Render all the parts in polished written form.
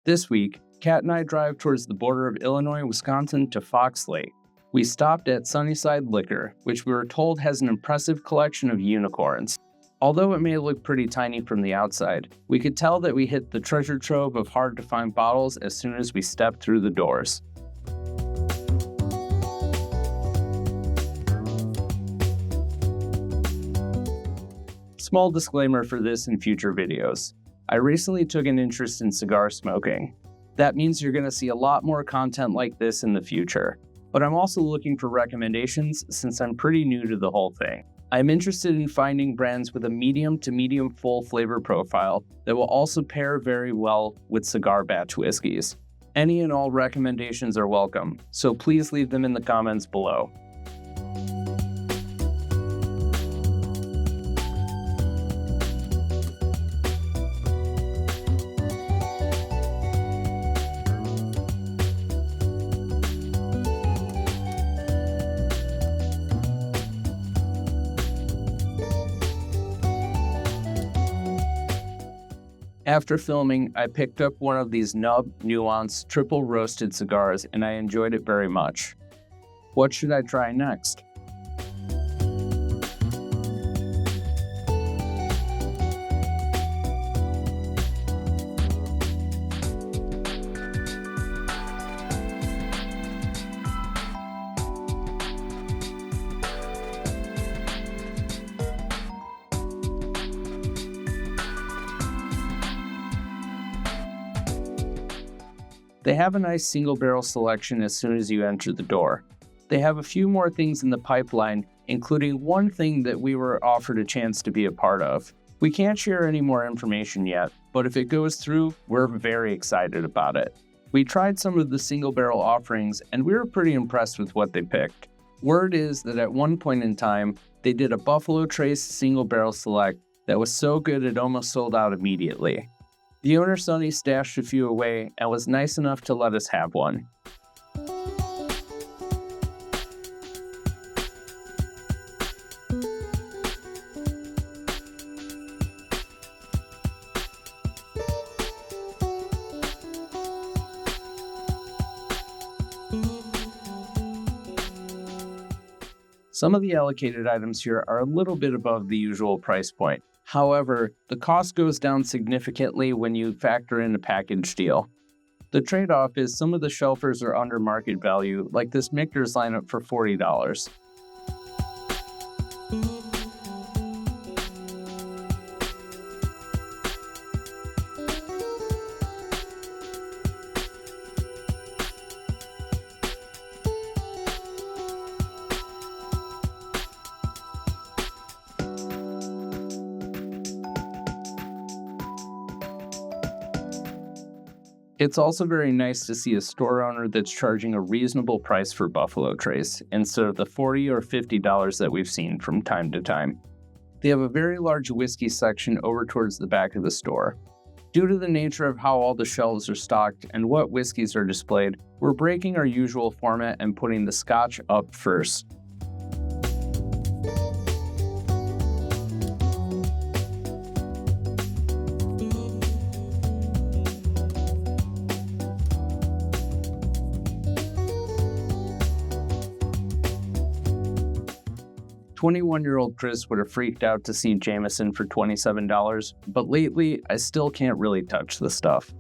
This week, Kat and I drive towards the border of Illinois, Wisconsin to Fox Lake. We stopped at Sunnyside Liquor, which we were told has an impressive collection of unicorns. Although it may look pretty tiny from the outside, we could tell that we hit the treasure trove of hard-to-find bottles as soon as we stepped through the doors. Small disclaimer for this and future videos. I recently took an interest in cigar smoking. That means you're going to see a lot more content like this in the future. But I'm also looking for recommendations since I'm pretty new to the whole thing. I'm interested in finding brands with a medium to medium full flavor profile that will also pair very well with cigar batch whiskeys. Any and all recommendations are welcome, so please leave them in the comments below. After filming, I picked up one of these Nub Nuance triple roasted cigars and I enjoyed it very much. What should I try next? They have a nice single barrel selection as soon as you enter the door. They have a few more things in the pipeline, including one thing that we were offered a chance to be a part of. We can't share any more information yet, but if it goes through, we're very excited about it. We tried some of the single barrel offerings and we were pretty impressed with what they picked. Word is that at one point in time, they did a Buffalo Trace single barrel select that was so good it almost sold out immediately. The owner Sonny stashed a few away and was nice enough to let us have one. Some of the allocated items here are a little bit above the usual price point. However, the cost goes down significantly when you factor in a package deal. The trade-off is some of the shelfers are under market value, like this Michter's lineup for $40. It's also very nice to see a store owner that's charging a reasonable price for Buffalo Trace, instead of the $40 or $50 that we've seen from time to time. They have a very large whiskey section over towards the back of the store. Due to the nature of how all the shelves are stocked and what whiskeys are displayed, we're breaking our usual format and putting the Scotch up first. "21-year-old Chris would have freaked out to see Jameson for $27, but lately, I still can't really touch the stuff."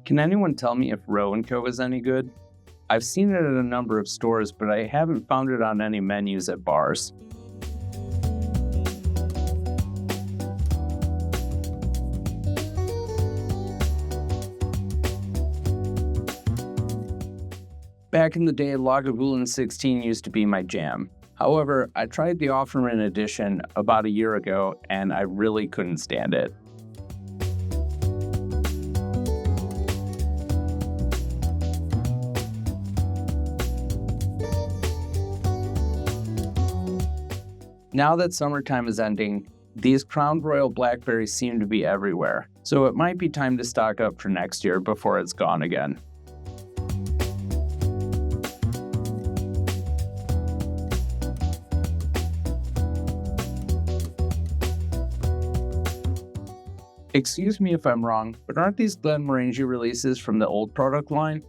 Can anyone tell me if Roe & Co. is any good? I've seen it at a number of stores, but I haven't found it on any menus at bars. Back in the day, Lagavulin 16 used to be my jam. However, I tried the Offerman edition about a year ago and I really couldn't stand it. Now that summertime is ending, these Crown Royal blackberries seem to be everywhere, so it might be time to stock up for next year before it's gone again. Excuse me if I'm wrong, but aren't these Glenmorangie releases from the old product line?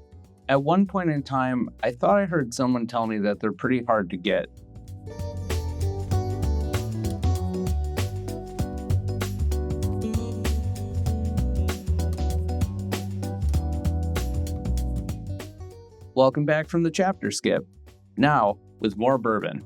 At one point in time, I thought I heard someone tell me that they're pretty hard to get. Welcome back from the chapter skip. Now, with more bourbon.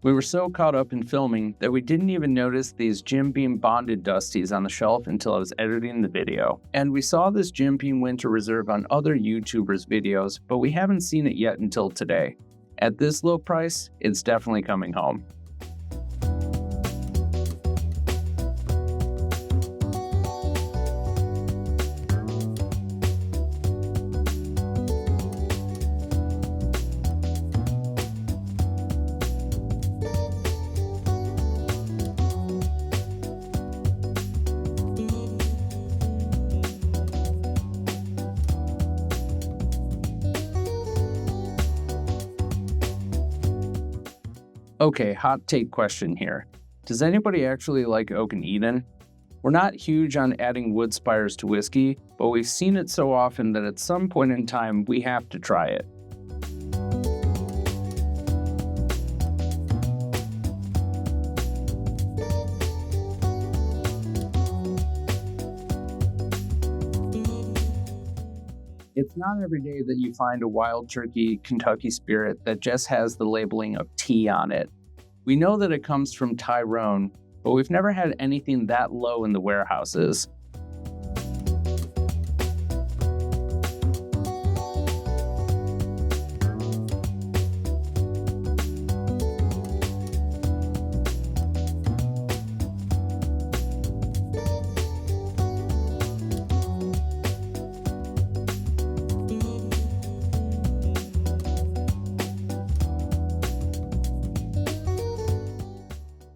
We were so caught up in filming that we didn't even notice these Jim Beam bonded Dusties on the shelf until I was editing the video. And we saw this Jim Beam Winter Reserve on other YouTubers' videos, but we haven't seen it yet until today. At this low price, it's definitely coming home. Okay, hot take question here. Does anybody actually like Oak and Eden? We're not huge on adding wood spires to whiskey, but we've seen it so often that at some point in time we have to try it. It's not every day that you find a wild turkey Kentucky spirit that just has the labeling of tea on it. We know that it comes from Tyrone, but we've never had anything that low in the warehouses.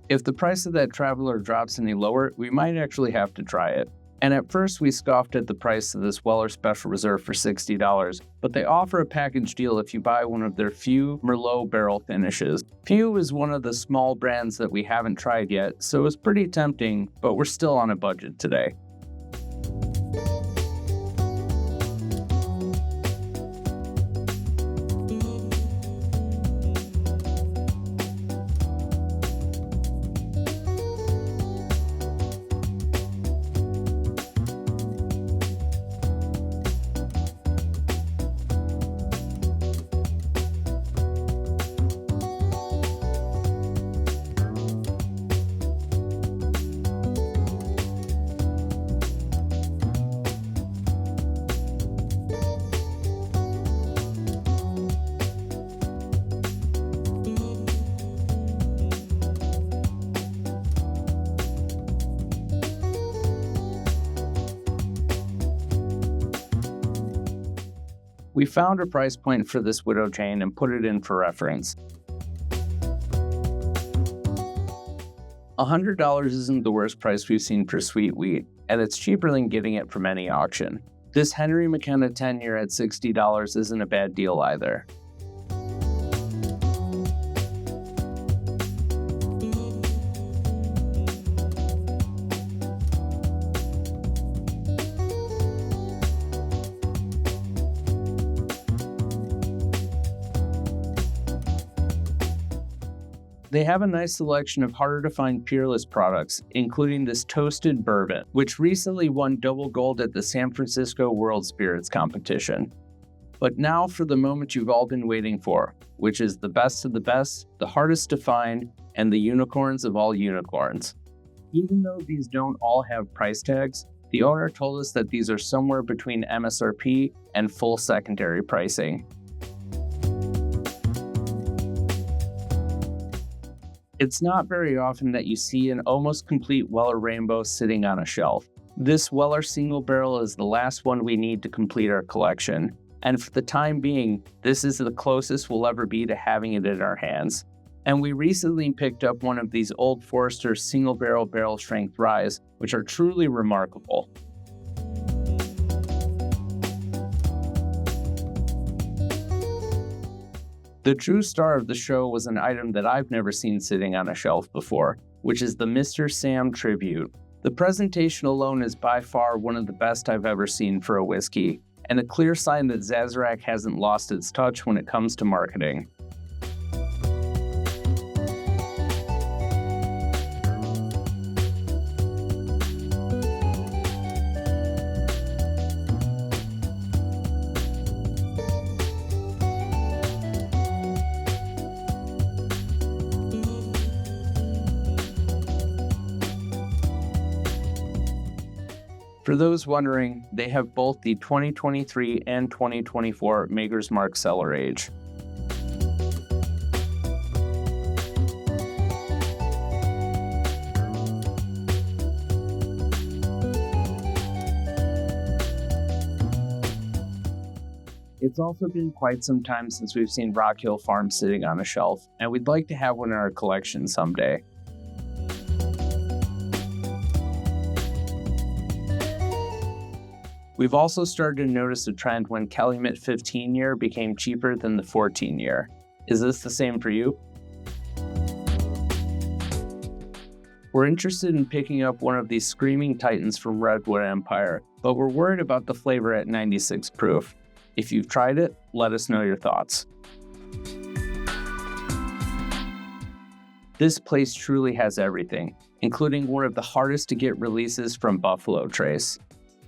If the price of that Traveler drops any lower, we might actually have to try it. And at first we scoffed at the price of this Weller Special Reserve for $60, but they offer a package deal if you buy one of their Few Merlot barrel finishes. Few is one of the small brands that we haven't tried yet, so it's pretty tempting, but we're still on a budget today. We found a price point for this Widow chain and put it in for reference. $100 isn't the worst price we've seen for sweet wheat, and it's cheaper than getting it from any auction. This Henry McKenna 10-year at $60 isn't a bad deal either. They have a nice selection of harder-to-find Peerless products, including this Toasted Bourbon, which recently won double gold at the San Francisco World Spirits competition. But now for the moment you've all been waiting for, which is the best of the best, the hardest to find, and the unicorns of all unicorns. Even though these don't all have price tags, the owner told us that these are somewhere between MSRP and full secondary pricing. It's not very often that you see an almost complete Weller Rainbow sitting on a shelf. This Weller single barrel is the last one we need to complete our collection, and for the time being, this is the closest we'll ever be to having it in our hands. And we recently picked up one of these Old Forester single barrel strength ryes, which are truly remarkable. The true star of the show was an item that I've never seen sitting on a shelf before, which is the Mr. Sam Tribute. The presentation alone is by far one of the best I've ever seen for a whiskey, and a clear sign that Sazerac hasn't lost its touch when it comes to marketing. For those wondering, they have both the 2023 and 2024 Maker's Mark cellar age. It's also been quite some time since we've seen Rock Hill Farm sitting on a shelf, and we'd like to have one in our collection someday. We've also started to notice a trend when Calumet 15 year became cheaper than the 14 year. Is this the same for you? We're interested in picking up one of these Screaming Titans from Redwood Empire, but we're worried about the flavor at 96 proof. If you've tried it, let us know your thoughts. This place truly has everything, including one of the hardest to get releases from Buffalo Trace.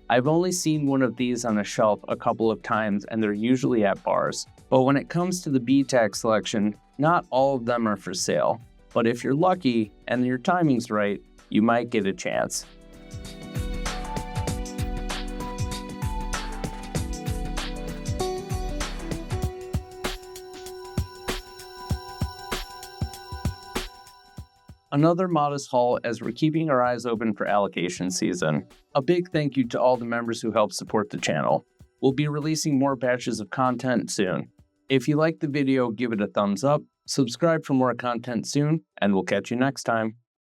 I've only seen one of these on a shelf a couple of times, and they're usually at bars. But when it comes to the BTAC selection, not all of them are for sale. But if you're lucky and your timing's right, you might get a chance. Another modest haul as we're keeping our eyes open for allocation season. A big thank you to all the members who help support the channel. We'll be releasing more batches of content soon. If you liked the video, give it a thumbs up, subscribe for more content soon, and we'll catch you next time.